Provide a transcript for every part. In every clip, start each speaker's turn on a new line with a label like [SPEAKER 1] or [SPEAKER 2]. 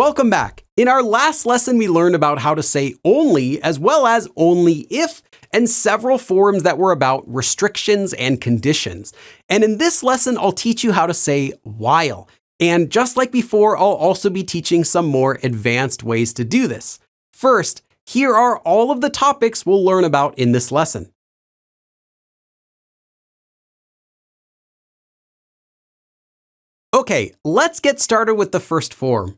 [SPEAKER 1] Welcome back. In our last lesson, we learned about how to say only as well as only if and several forms that were about restrictions and conditions. And in this lesson, I'll teach you how to say while. And just like before, I'll also be teaching some more advanced ways to do this. First, here are all of the topics we'll learn about in this lesson. Okay, let's get started with the first form.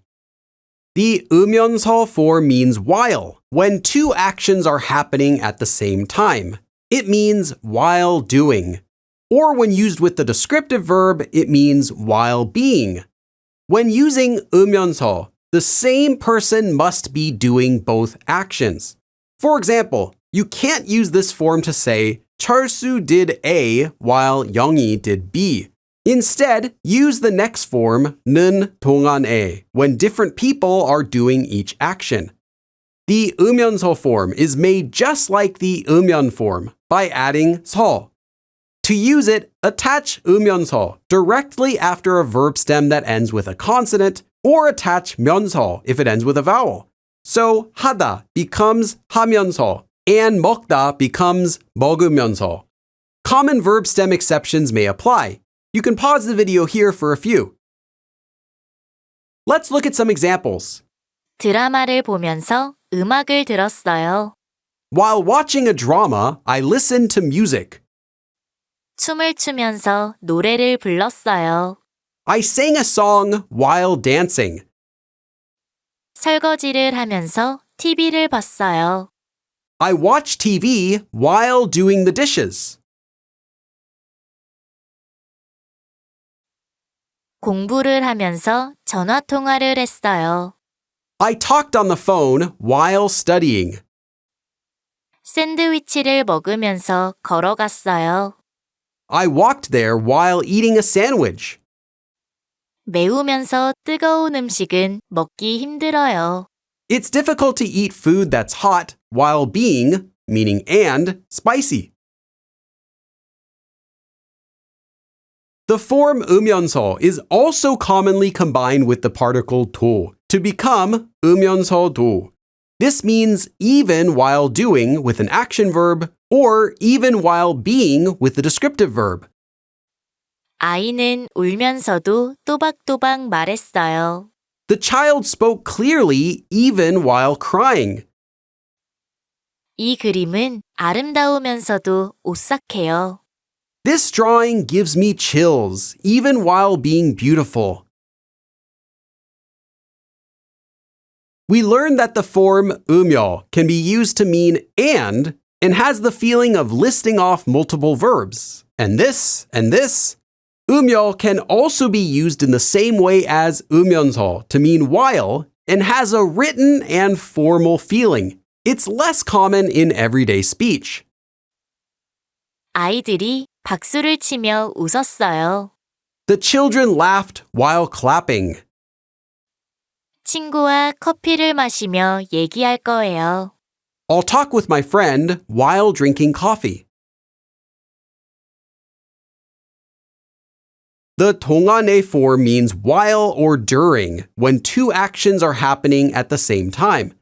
[SPEAKER 1] The 으면서 form means while, when two actions are happening at the same time. It means while doing. Or when used with the descriptive verb, it means while being. When using 으면서, the same person must be doing both actions. For example, you can't use this form to say 철수 did A while 영희 did B. Instead, use the next form, 는 동안에, when different people are doing each action. The 으면서 form is made just like the 으면 form by adding 서. To use it, attach 으면서 directly after a verb stem that ends with a consonant, or attach 면서 if it ends with a vowel. So 하다 becomes 하면서, and 먹다 becomes 먹으면서. Common verb stem exceptions may apply. You can pause the video here for a few. Let's look at some examples.
[SPEAKER 2] 드라마를 보면서 음악을 들었어요.
[SPEAKER 1] While watching a drama, I listened to music.
[SPEAKER 2] 춤을 추면서 노래를 불렀어요.
[SPEAKER 1] I sang a song while dancing.
[SPEAKER 2] 설거지를 하면서 TV를 봤어요.
[SPEAKER 1] I watched TV while doing the dishes.
[SPEAKER 2] 공부를 하면서 전화 통화를 했어요.
[SPEAKER 1] I talked on the phone while studying.
[SPEAKER 2] 샌드위치를 먹으면서 걸어갔어요.
[SPEAKER 1] I walked there while eating a sandwich.
[SPEAKER 2] 매우면서 뜨거운 음식은 먹기 힘들어요.
[SPEAKER 1] It's difficult to eat food that's hot while being, meaning and, spicy. The form 으면서 is also commonly combined with the particle 도 to become 으면서도. This means even while doing with an action verb or even while being with the descriptive verb.
[SPEAKER 2] 아이는 울면서도 또박또박 말했어요.
[SPEAKER 1] The child spoke clearly even while crying.
[SPEAKER 2] 이 그림은 아름다우면서도 오싹해요.
[SPEAKER 1] This drawing gives me chills, even while being beautiful. We learned that the form 으며 can be used to mean and has the feeling of listing off multiple verbs. And this. 으며 can also be used in the same way as 으면서 to mean while and has a written and formal feeling. It's less common in everyday speech.
[SPEAKER 2] 아이들이 박수를 치며 웃었어요.
[SPEAKER 1] The children laughed while clapping.
[SPEAKER 2] 친구와 커피를 마시며 얘기할 거예요.
[SPEAKER 1] I'll talk with my friend while drinking coffee. The 동안에 form means while or during, when two actions are happening at the same time.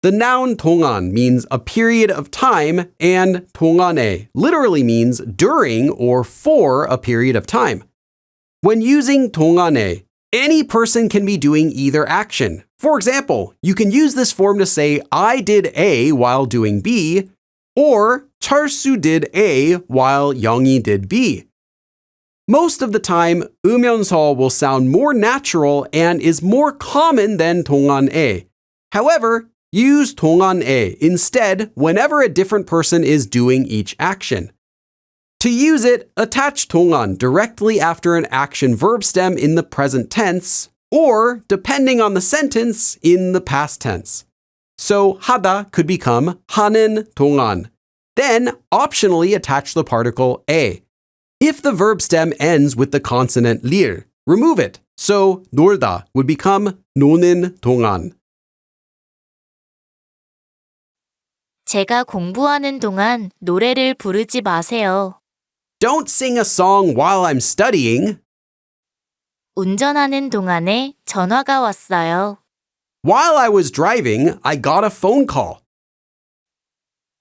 [SPEAKER 1] The noun 동안 means a period of time, and 동안에 literally means during or for a period of time. When using 동안에, any person can be doing either action. For example, you can use this form to say I did A while doing B, or 철수 did A while 영희 did B. Most of the time, 으면서 will sound more natural and is more common than 동안에. However, use 동안에 instead whenever a different person is doing each action. To use it, attach 동안 directly after an action verb stem in the present tense, or, depending on the sentence, in the past tense. So 하다 could become 하는 동안. Then, optionally attach the particle 에. If the verb stem ends with the consonant lir, remove it. So 놀다 would become 노는 동안.
[SPEAKER 2] 제가 공부하는 동안 노래를 부르지 마세요.
[SPEAKER 1] Don't sing a song while I'm studying.
[SPEAKER 2] 운전하는 동안에 전화가 왔어요.
[SPEAKER 1] While I was driving, I got a phone call.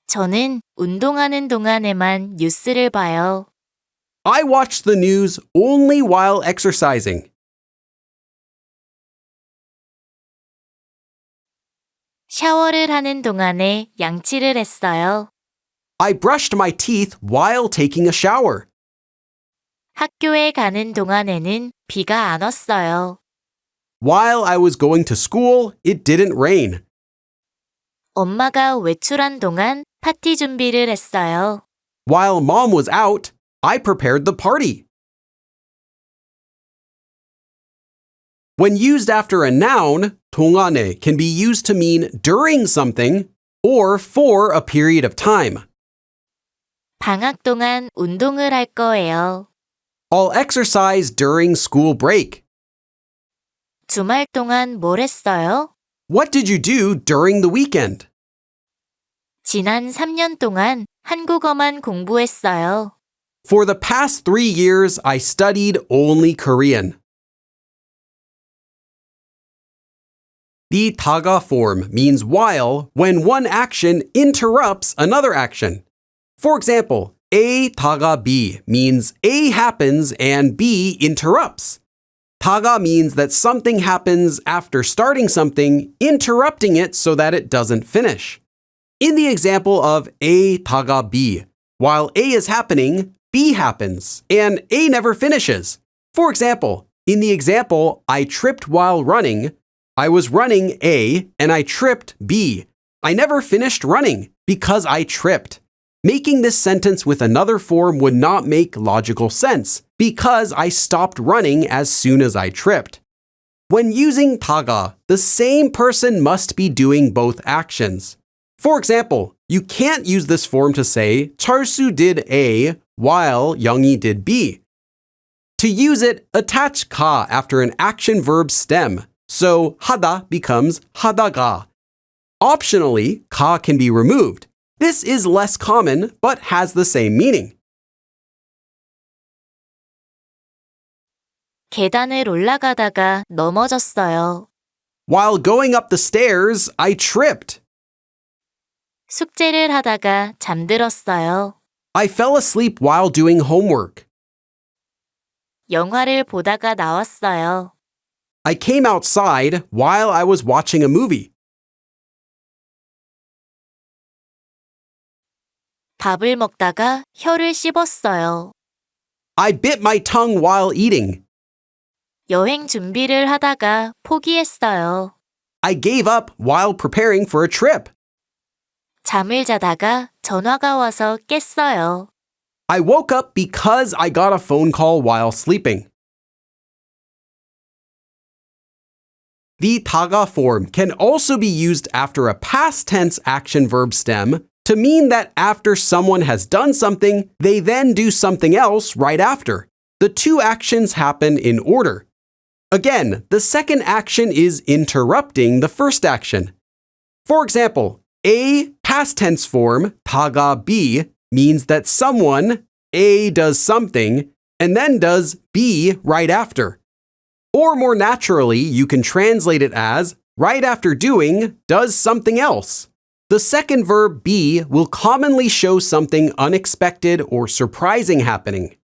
[SPEAKER 2] 저는 운동하는 동안에만 뉴스를 봐요.
[SPEAKER 1] I watched the news only while exercising.
[SPEAKER 2] 샤워를 하는 동안에 양치를 했어요.
[SPEAKER 1] I brushed my teeth while taking a shower.
[SPEAKER 2] 학교에 가는 동안에는 비가 안 왔어요.
[SPEAKER 1] While I was going to school, it didn't rain.
[SPEAKER 2] 엄마가 외출한 동안 파티 준비를 했어요.
[SPEAKER 1] While mom was out, I prepared the party. When used after a noun, 동안에 can be used to mean during something or for a period of time.
[SPEAKER 2] 방학 동안 운동을 할 거예요.
[SPEAKER 1] I'll exercise during school break.
[SPEAKER 2] 주말 동안 뭘 했어요?
[SPEAKER 1] What did you do during the weekend?
[SPEAKER 2] 지난 3년 동안 한국어만 공부했어요.
[SPEAKER 1] For the past 3 years, I studied only Korean. The 다가 form means while when one action interrupts another action. For example, A 다가 B means A happens and B interrupts. 다가 means that something happens after starting something, interrupting it so that it doesn't finish. In the example of A 다가 B, while A is happening, B happens, and A never finishes. For example, in the example, I tripped while running, I was running A and I tripped B. I never finished running because I tripped. Making this sentence with another form would not make logical sense because I stopped running as soon as I tripped. When using 다가, the same person must be doing both actions. For example, you can't use this form to say 철수 did A while 영희 did B. To use it, attach 가 after an action verb stem. So 하다 becomes 하다가. Optionally, 가 can be removed. This is less common but has the same meaning.
[SPEAKER 2] 계단을 올라가다가 넘어졌어요.
[SPEAKER 1] While going up the stairs, I tripped.
[SPEAKER 2] 숙제를 하다가 잠들었어요.
[SPEAKER 1] I fell asleep while doing homework.
[SPEAKER 2] 영화를 보다가 나왔어요.
[SPEAKER 1] I came outside while I was watching a movie.
[SPEAKER 2] 밥을 먹다가 혀를 씹었어요.
[SPEAKER 1] I bit my tongue while eating.
[SPEAKER 2] 여행 준비를 하다가 포기했어요.
[SPEAKER 1] I gave up while preparing for a trip.
[SPEAKER 2] 잠을 자다가 전화가 와서 깼어요.
[SPEAKER 1] I woke up because I got a phone call while sleeping. The 다가 form can also be used after a past tense action verb stem to mean that after someone has done something, they then do something else right after. The two actions happen in order. Again, the second action is interrupting the first action. For example, A past tense form 다가 B means that someone, A does something, and then does B right after. Or more naturally, you can translate it as right after doing does something else. The second verb be will commonly show something unexpected or surprising happening.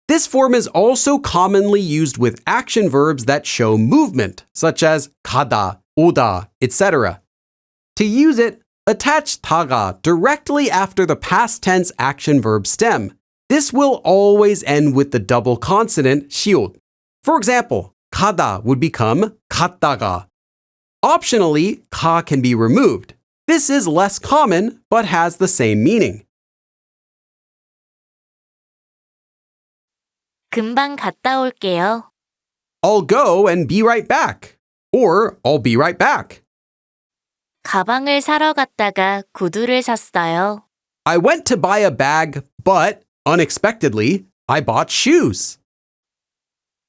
[SPEAKER 1] This form is also commonly used with action verbs that show movement, such as 가다, 오다, etc. To use it, attach 다가 directly after the past tense action verb stem. This will always end with the double consonant 시옷. For example, 가다 would become 갔다가. Optionally, 가 can be removed. This is less common but has the same meaning.
[SPEAKER 2] 금방 갔다 올게요.
[SPEAKER 1] I'll go and be right back. Or I'll be right back.
[SPEAKER 2] 가방을 사러 갔다가 구두를 샀어요.
[SPEAKER 1] I went to buy a bag, but unexpectedly, I bought shoes.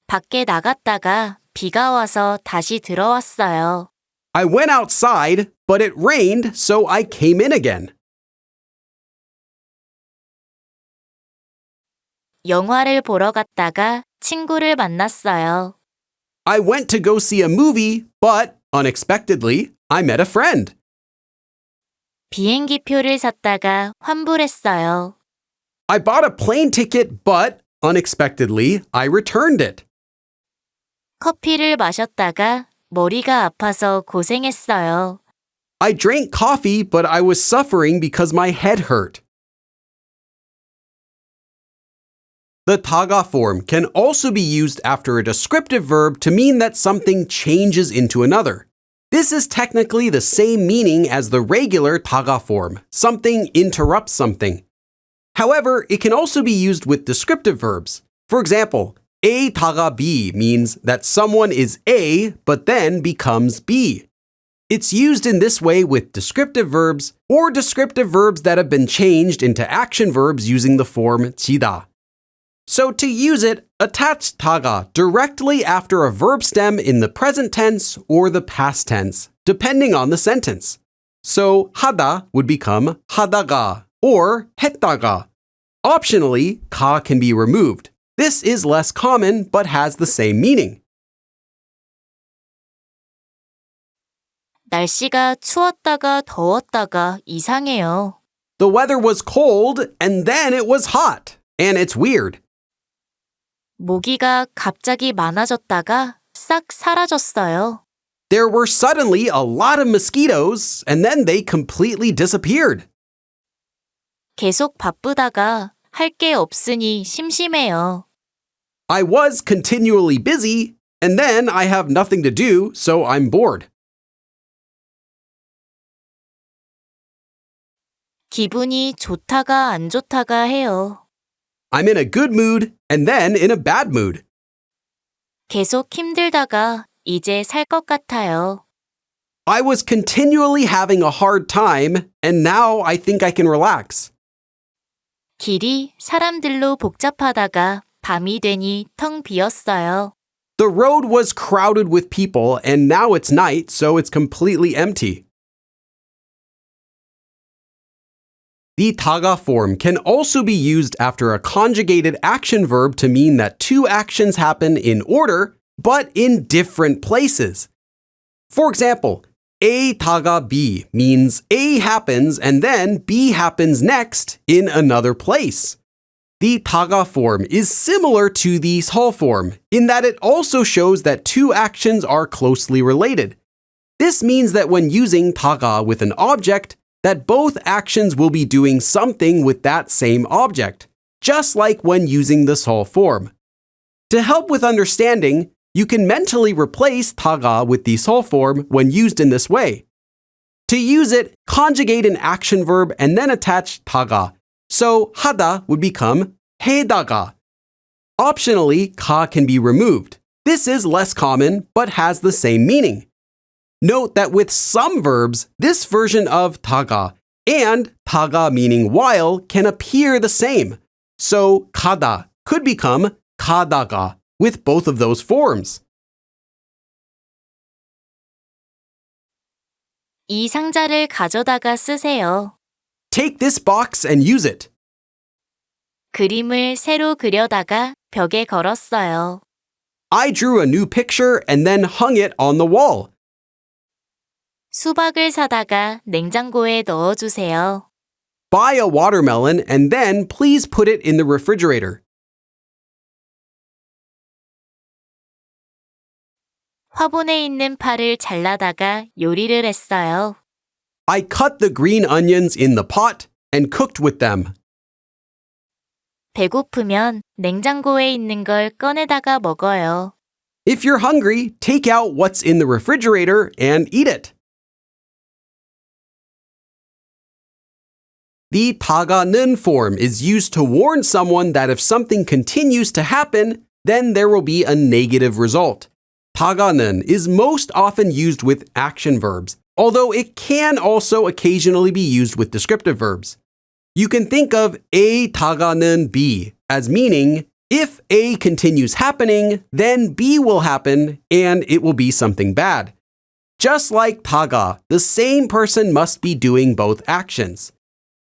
[SPEAKER 2] 밖에 나갔다가 비가 와서 다시 들어왔어요.
[SPEAKER 1] I went outside, but it rained, so I came in again.
[SPEAKER 2] 영화를 보러 갔다가 친구를 만났어요.
[SPEAKER 1] I went to go see a movie, but Unexpectedly, I met a friend.
[SPEAKER 2] 비행기 표를 샀다가 환불했어요.
[SPEAKER 1] I bought a plane ticket, but unexpectedly, I returned it.
[SPEAKER 2] 커피를 마셨다가 머리가 아파서 고생했어요.
[SPEAKER 1] I drank coffee, but I was suffering because my head hurt. The taga form can also be used after a descriptive verb to mean that something changes into another. This is technically the same meaning as the regular taga form. Something interrupts something. However, it can also be used with descriptive verbs. For example, A taga B means that someone is A but then becomes B. It's used in this way with descriptive verbs or descriptive verbs that have been changed into action verbs using the form 지다. So to use it, attach taga directly after a verb stem in the present tense or the past tense, depending on the sentence. So 하다 would become 하다가 or 했다가. Optionally, ka can be removed. This is less common but has the same meaning.
[SPEAKER 2] 날씨가 추웠다가 더웠다가 이상해요.
[SPEAKER 1] The weather was cold and then it was hot, and it's weird.
[SPEAKER 2] 모기가 갑자기 많아졌다가 싹 사라졌어요.
[SPEAKER 1] There were suddenly a lot of mosquitoes and then they completely disappeared.
[SPEAKER 2] 계속 바쁘다가 할 게 없으니 심심해요.
[SPEAKER 1] I was continually busy and then I have nothing to do, so I'm bored.
[SPEAKER 2] 기분이 좋다가 안 좋다가 해요.
[SPEAKER 1] I'm in a good mood and then in a bad mood.
[SPEAKER 2] 계속 힘들다가 이제 살 것 같아요.
[SPEAKER 1] I was continually having a hard time and now I think I can relax.
[SPEAKER 2] 길이 사람들로 복잡하다가 밤이 되니 텅 비었어요.
[SPEAKER 1] The road was crowded with people and now it's night, so it's completely empty. The taga form can also be used after a conjugated action verb to mean that two actions happen in order, but in different places. For example, A taga B means A happens and then B happens next in another place. The taga form is similar to the 설 form in that it also shows that two actions are closely related. This means that when using taga with an object, that both actions will be doing something with that same object, just like when using the 설 form. To help with understanding, you can mentally replace taga with the 설 form when used in this way. To use it, conjugate an action verb and then attach taga. So 하다 would become 해다가. Optionally, ka can be removed. This is less common but has the same meaning. Note that with some verbs, this version of taga and taga meaning while can appear the same. So 가다 could become 가다가 with both of those forms.
[SPEAKER 2] 이 상자를 가져다가 쓰세요.
[SPEAKER 1] Take this box and use it.
[SPEAKER 2] 그림을 새로 그려다가 벽에 걸었어요.
[SPEAKER 1] I drew a new picture and then hung it on the wall.
[SPEAKER 2] 수박을 사다가 냉장고에 넣어주세요.
[SPEAKER 1] Buy a watermelon and then please put it in the refrigerator.
[SPEAKER 2] 화분에 있는 파를 잘라다가 요리를 했어요.
[SPEAKER 1] I cut the green onions in the pot and cooked with them.
[SPEAKER 2] 배고프면 냉장고에 있는 걸 꺼내다가 먹어요.
[SPEAKER 1] If you're hungry, take out what's in the refrigerator and eat it. The 타가는 form is used to warn someone that if something continues to happen, then there will be a negative result. 타가는 is most often used with action verbs, although it can also occasionally be used with descriptive verbs. You can think of A 타가는 B as meaning if A continues happening, then B will happen and it will be something bad. Just like 타가, the same person must be doing both actions.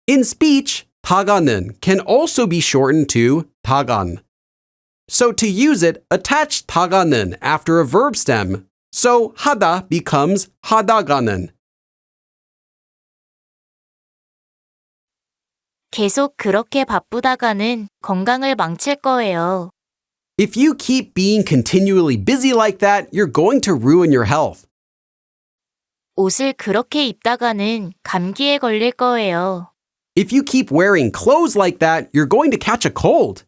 [SPEAKER 1] In speech, 타가는 can also be shortened to 타간. So to use it, attach 타가는 after a verb stem. So 하다 becomes 하다가는.
[SPEAKER 2] 계속 그렇게 바쁘다가는 건강을 망칠 거예요.
[SPEAKER 1] If you keep being continually busy like that, you're going to ruin your health.
[SPEAKER 2] 옷을 그렇게 입다가는 감기에 걸릴 거예요.
[SPEAKER 1] If you keep wearing clothes like that, you're going to catch a cold.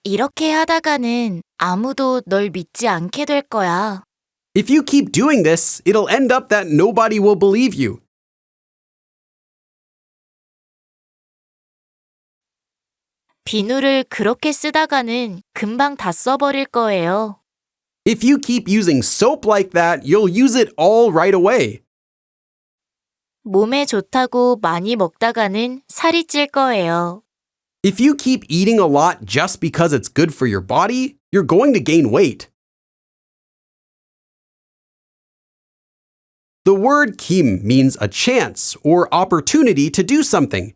[SPEAKER 2] 이렇게 하다가는 아무도 널 믿지 않게 될 거야.
[SPEAKER 1] If you keep doing this, it'll end up that nobody will believe you.
[SPEAKER 2] 비누를 그렇게 쓰다가는 금방 다 써버릴 거예요.
[SPEAKER 1] If you keep using soap like that, you'll use it all right away.
[SPEAKER 2] 몸에 좋다고 많이 먹다가는 살이 찔 거예요.
[SPEAKER 1] If you keep eating a lot just because it's good for your body, you're going to gain weight. The word kim means a chance or opportunity to do something.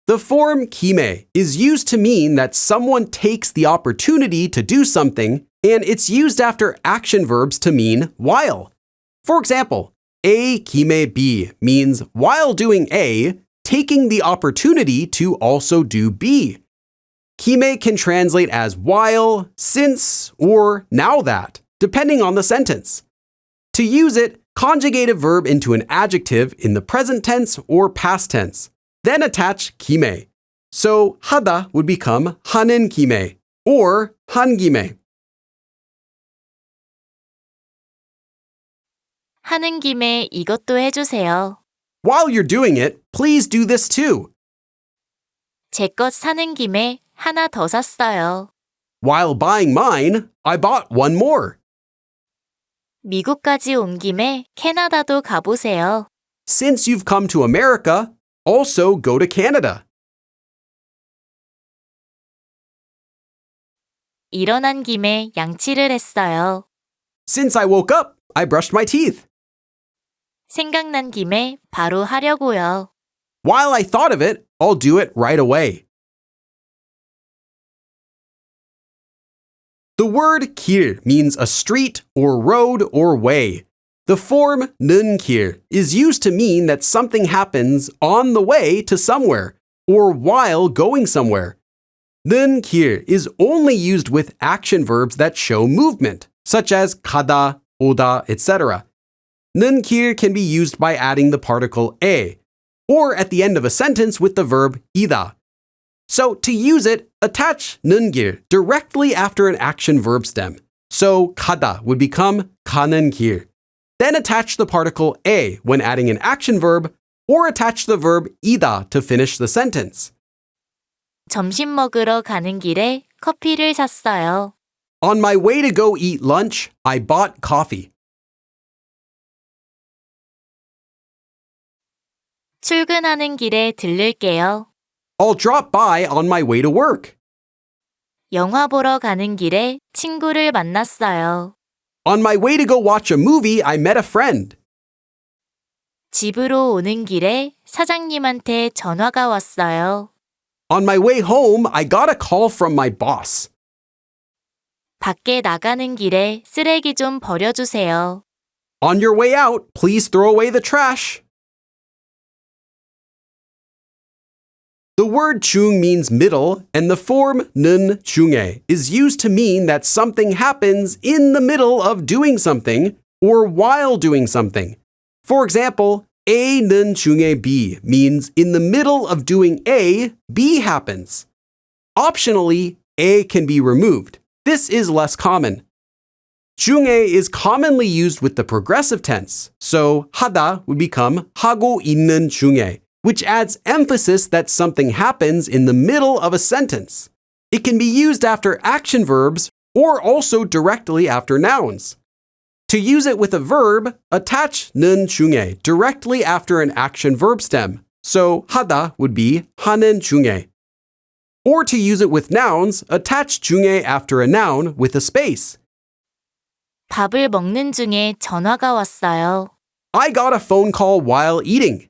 [SPEAKER 1] The form kim에 is used to mean that someone takes the opportunity to do something, and it's used after action verbs to mean while. For example, A kim에 B means while doing A, taking the opportunity to also do B. Kim에 can translate as while, since, or now that, depending on the sentence. To use it, conjugate a verb into an adjective in the present tense or past tense. Then attach 김에. So 하다 would become 하는 김에 or 한 김에.
[SPEAKER 2] 하는 김에 이것도 해주세요.
[SPEAKER 1] While you're doing it, please do this too.
[SPEAKER 2] 제 것 사는 김에 하나 더 샀어요.
[SPEAKER 1] While buying mine, I bought one more.
[SPEAKER 2] 미국까지 온 김에 캐나다도 가보세요.
[SPEAKER 1] Since you've come to America, also go to Canada.
[SPEAKER 2] 일어난 김에 양치를 했어요.
[SPEAKER 1] Since I woke up, I brushed my teeth.
[SPEAKER 2] 생각난 김에 바로 하려고요.
[SPEAKER 1] While I thought of it, I'll do it right away. The word 길 means a street or road or way. The form 는 길 is used to mean that something happens on the way to somewhere or while going somewhere. 는 길 is only used with action verbs that show movement, such as 가다, 오다, etc. 는 길 can be used by adding the particle 에, or at the end of a sentence with the verb 이다. So to use it, attach 는 길 directly after an action verb stem. So 가다 would become 가는 길. Then attach the particle 에 when adding an action verb, or attach the verb 이다 to finish the sentence.
[SPEAKER 2] 점심 먹으러 가는 길에 커피를 샀어요.
[SPEAKER 1] On my way to go eat lunch, I bought coffee.
[SPEAKER 2] 출근하는 길에 들를게요.
[SPEAKER 1] I'll drop by on my way to work.
[SPEAKER 2] 영화 보러 가는 길에 친구를 만났어요.
[SPEAKER 1] On my way to go watch a movie, I met a friend.
[SPEAKER 2] 집으로 오는 길에 사장님한테 전화가 왔어요.
[SPEAKER 1] On my way home, I got a call from my boss.
[SPEAKER 2] 밖에 나가는 길에 쓰레기 좀 버려주세요.
[SPEAKER 1] On your way out, please throw away the trash. The word 중 means middle, and the form 는 중에 is used to mean that something happens in the middle of doing something or while doing something. For example, A는 중에 B means in the middle of doing A, B happens. Optionally, A can be removed. This is less common. 중에 is commonly used with the progressive tense, so 하다 would become 하고 있는 중에, which adds emphasis that something happens in the middle of a sentence. It can be used after action verbs or also directly after nouns. To use it with a verb, attach 는 중에 directly after an action verb stem, so 하다 would be 하는 중에. Or to use it with nouns, attach 중에 after a noun with a space.
[SPEAKER 2] 밥을 먹는 중에 전화가 왔어요.
[SPEAKER 1] I got a phone call while eating.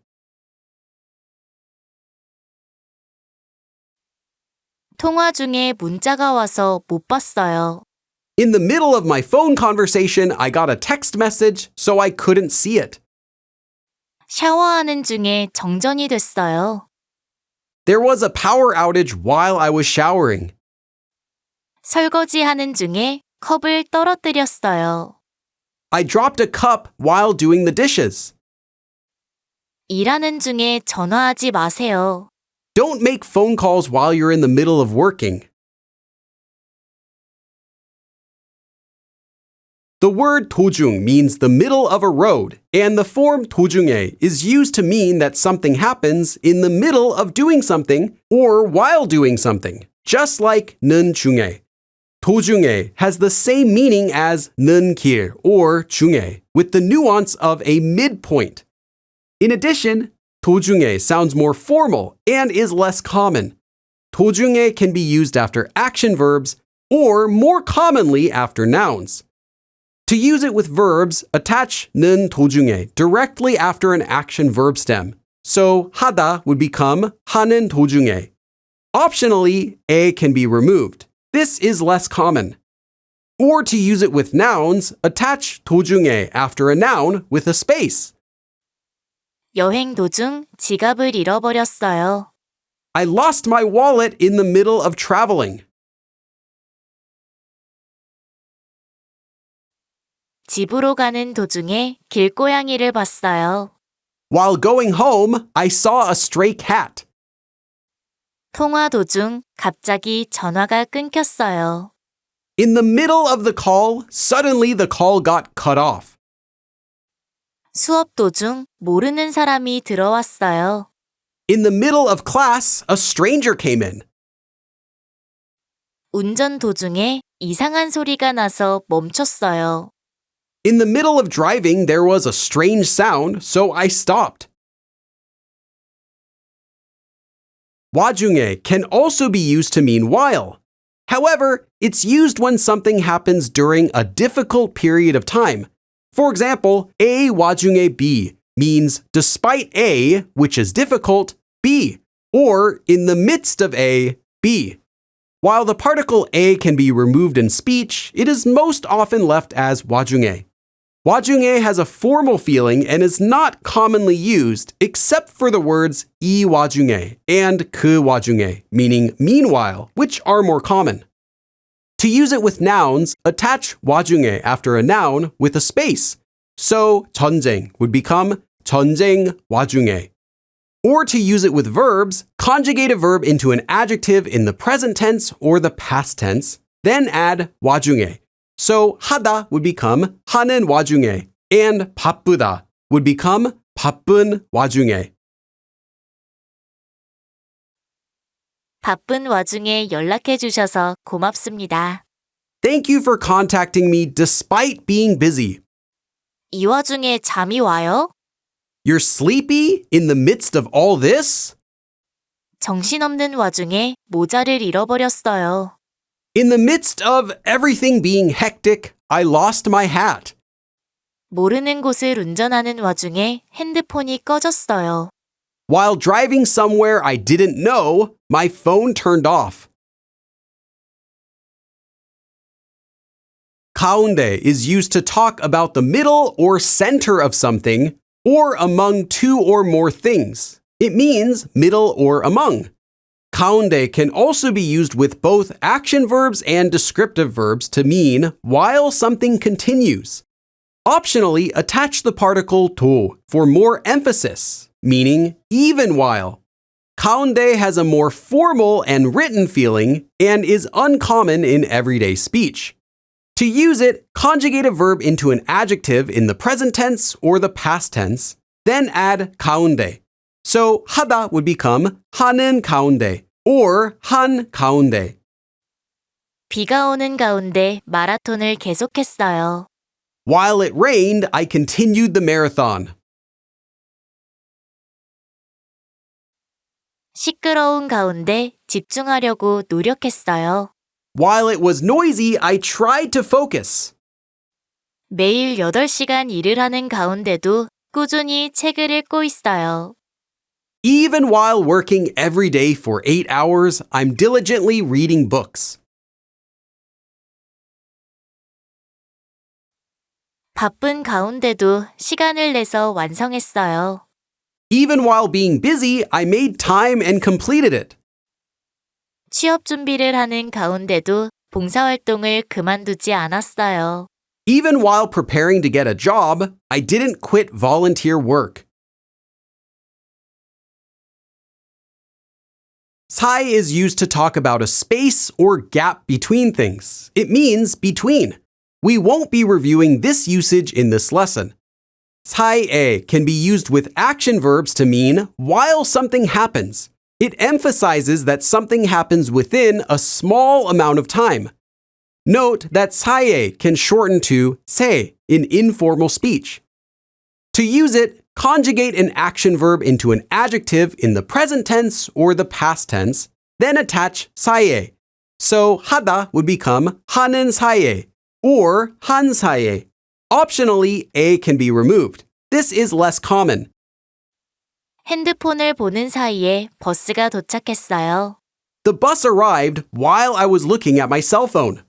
[SPEAKER 2] 통화 중에 문자가 와서 못 봤어요.
[SPEAKER 1] In the middle of my phone conversation, I got a text message, so I couldn't see it.
[SPEAKER 2] 샤워하는 중에 정전이 됐어요.
[SPEAKER 1] There was a power outage while I was showering.
[SPEAKER 2] 설거지하는 중에 컵을 떨어뜨렸어요.
[SPEAKER 1] I dropped a cup while doing the dishes.
[SPEAKER 2] 일하는 중에 전화하지 마세요.
[SPEAKER 1] Don't make phone calls while you're in the middle of working. The word 도중 means the middle of a road, and the form 도중에 is used to mean that something happens in the middle of doing something or while doing something, just like 는 중에. 도중에 has the same meaning as 는 길 or 중에, with the nuance of a midpoint. In addition, 도중에 sounds more formal and is less common. 도중에 can be used after action verbs or more commonly after nouns. To use it with verbs, attach 는 도중에 directly after an action verb stem. So 하다 would become 하는 도중에. Optionally, 에 can be removed. This is less common. Or to use it with nouns, attach 도중에 after a noun with a space.
[SPEAKER 2] 여행 도중 지갑을 잃어버렸어요.
[SPEAKER 1] I lost my wallet in the middle of traveling.
[SPEAKER 2] 집으로 가는 도중에 길고양이를 봤어요.
[SPEAKER 1] While going home, I saw a stray cat.
[SPEAKER 2] 통화 도중 갑자기 전화가 끊겼어요.
[SPEAKER 1] In the middle of the call, suddenly the call got cut off.
[SPEAKER 2] 수업 도중 모르는 사람이 들어왔어요.
[SPEAKER 1] In the middle of class, a stranger came in.
[SPEAKER 2] 운전 도중에 이상한 소리가 나서 멈췄어요.
[SPEAKER 1] In the middle of driving, there was a strange sound, so I stopped. 와중에 can also be used to mean while. However, it's used when something happens during a difficult period of time. For example, A 와중에 B means despite A, which is difficult, B, or in the midst of A, B. While the particle A can be removed in speech, it is most often left as 와중에. 와중에 has a formal feeling and is not commonly used except for the words 이 와중에 and 그 와중에, meaning meanwhile, which are more common. To use it with nouns, attach 와중에 after a noun with a space. So 전쟁 would become 전쟁 와중에. Or to use it with verbs, conjugate a verb into an adjective in the present tense or the past tense, then add 와중에. So 하다 would become 하는 와중에, and 바쁘다 would become 바쁜 와중에.
[SPEAKER 2] 바쁜 와중에 연락해 주셔서 고맙습니다.
[SPEAKER 1] Thank you for contacting me despite being busy.
[SPEAKER 2] 이 와중에 잠이 와요?
[SPEAKER 1] You're sleepy in the midst of all this?
[SPEAKER 2] 정신없는 와중에 모자를 잃어버렸어요.
[SPEAKER 1] In the midst of everything being hectic, I lost my hat.
[SPEAKER 2] 모르는 곳을 운전하는 와중에 핸드폰이 꺼졌어요.
[SPEAKER 1] While driving somewhere I didn't know, my phone turned off. 가운데 is used to talk about the middle or center of something, or among two or more things. It means middle or among. 가운데 can also be used with both action verbs and descriptive verbs to mean while something continues. Optionally, attach the particle 도 for more emphasis, meaning even while. 가운데 has a more formal and written feeling and is uncommon in everyday speech. To use it, conjugate a verb into an adjective in the present tense or the past tense, then add 가운데. So 하다 would become 하는 가운데 or 한 가운데.
[SPEAKER 2] 비가 오는 가운데 마라톤을 계속했어요.
[SPEAKER 1] While it rained, I continued the marathon.
[SPEAKER 2] 시끄러운 가운데 집중하려고 노력했어요.
[SPEAKER 1] While it was noisy, I tried to focus.
[SPEAKER 2] 매일 8시간 일을 하는 가운데도 꾸준히 책을 읽고 있어요.
[SPEAKER 1] Even while working every day for 8 hours, I'm diligently reading books.
[SPEAKER 2] 바쁜 가운데도 시간을 내서 완성했어요.
[SPEAKER 1] Even while being busy, I made time and completed it.
[SPEAKER 2] 취업 준비를 하는 가운데도 봉사활동을 그만두지 않았어요.
[SPEAKER 1] Even while preparing to get a job, I didn't quit volunteer work. 사이 is used to talk about a space or gap between things. It means between. We won't be reviewing this usage in this lesson. 사이에 can be used with action verbs to mean while something happens. It emphasizes that something happens within a small amount of time. Note that 사이에 can shorten to 세 in informal speech. To use it, conjugate an action verb into an adjective in the present tense or the past tense, then attach 사이에. So 하다 would become 하는 사이에 or 한 사이에. Optionally, a can be removed. This is less common.
[SPEAKER 2] 핸드폰을 보는 사이에 버스가 도착했어요.
[SPEAKER 1] The bus arrived while I was looking at my cell phone.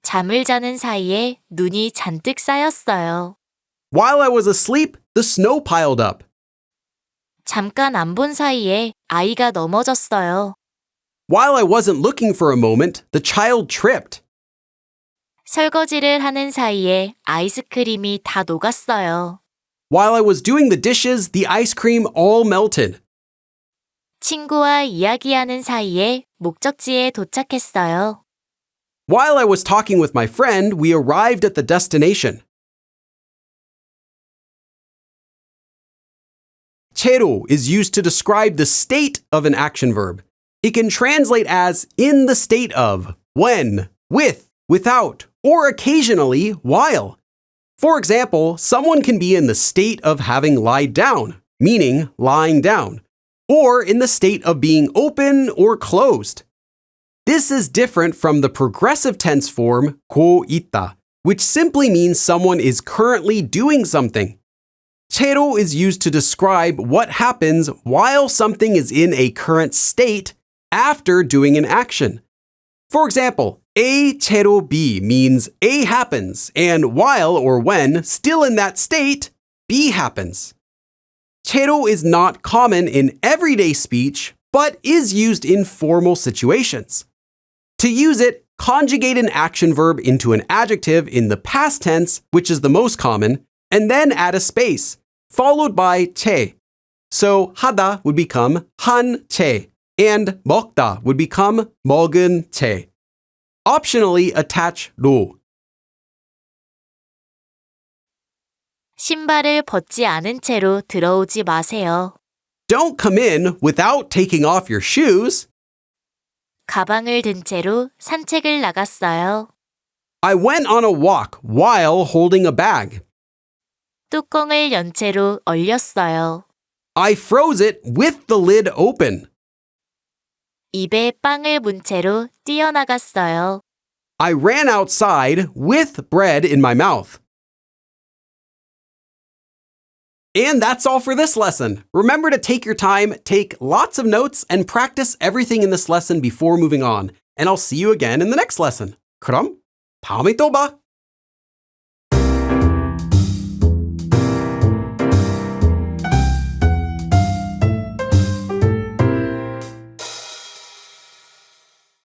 [SPEAKER 2] 잠을 자는 사이에 눈이 잔뜩 쌓였어요.
[SPEAKER 1] While I was asleep, the snow piled up.
[SPEAKER 2] 잠깐 안 본 사이에 아이가 넘어졌어요.
[SPEAKER 1] While I wasn't looking for a moment, the child tripped.
[SPEAKER 2] 설거지를 하는 사이에 아이스크림이 다 녹았어요.
[SPEAKER 1] While I was doing the dishes, the ice cream all melted.
[SPEAKER 2] 친구와 이야기하는 사이에 목적지에 도착했어요.
[SPEAKER 1] While I was talking with my friend, we arrived at the destination. 채로 is used to describe the state of an action verb. It can translate as in the state of, when, with, without, or occasionally while. For example, someone can be in the state of having lied down, meaning lying down, or in the state of being open or closed. This is different from the progressive tense form 고 있다, which simply means someone is currently doing something. 채로 is used to describe what happens while something is in a current state after doing an action. For example, A 채로 B means A happens, and while or when still in that state, B happens. 채로 is not common in everyday speech, but is used in formal situations. To use it, conjugate an action verb into an adjective in the past tense, which is the most common, and then add a space, followed by 채. So 하다 would become 한 채, and 먹다 would become 먹은 채. Optionally, attach 로.
[SPEAKER 2] 신발을 벗지 않은 채로 들어오지 마세요.
[SPEAKER 1] Don't come in without taking off your shoes.
[SPEAKER 2] 가방을 든 채로 산책을 나갔어요.
[SPEAKER 1] I went on a walk while holding a bag.
[SPEAKER 2] 뚜껑을 연 채로 얼렸어요.
[SPEAKER 1] I froze it with the lid open.
[SPEAKER 2] 입에 빵을 문 채로 뛰어나갔어요.
[SPEAKER 1] I ran outside with bread in my mouth. And that's all for this lesson. Remember to take your time, take lots of notes, and practice everything in this lesson before moving on. And I'll see you again in the next lesson. 그럼 다음에 또 봐.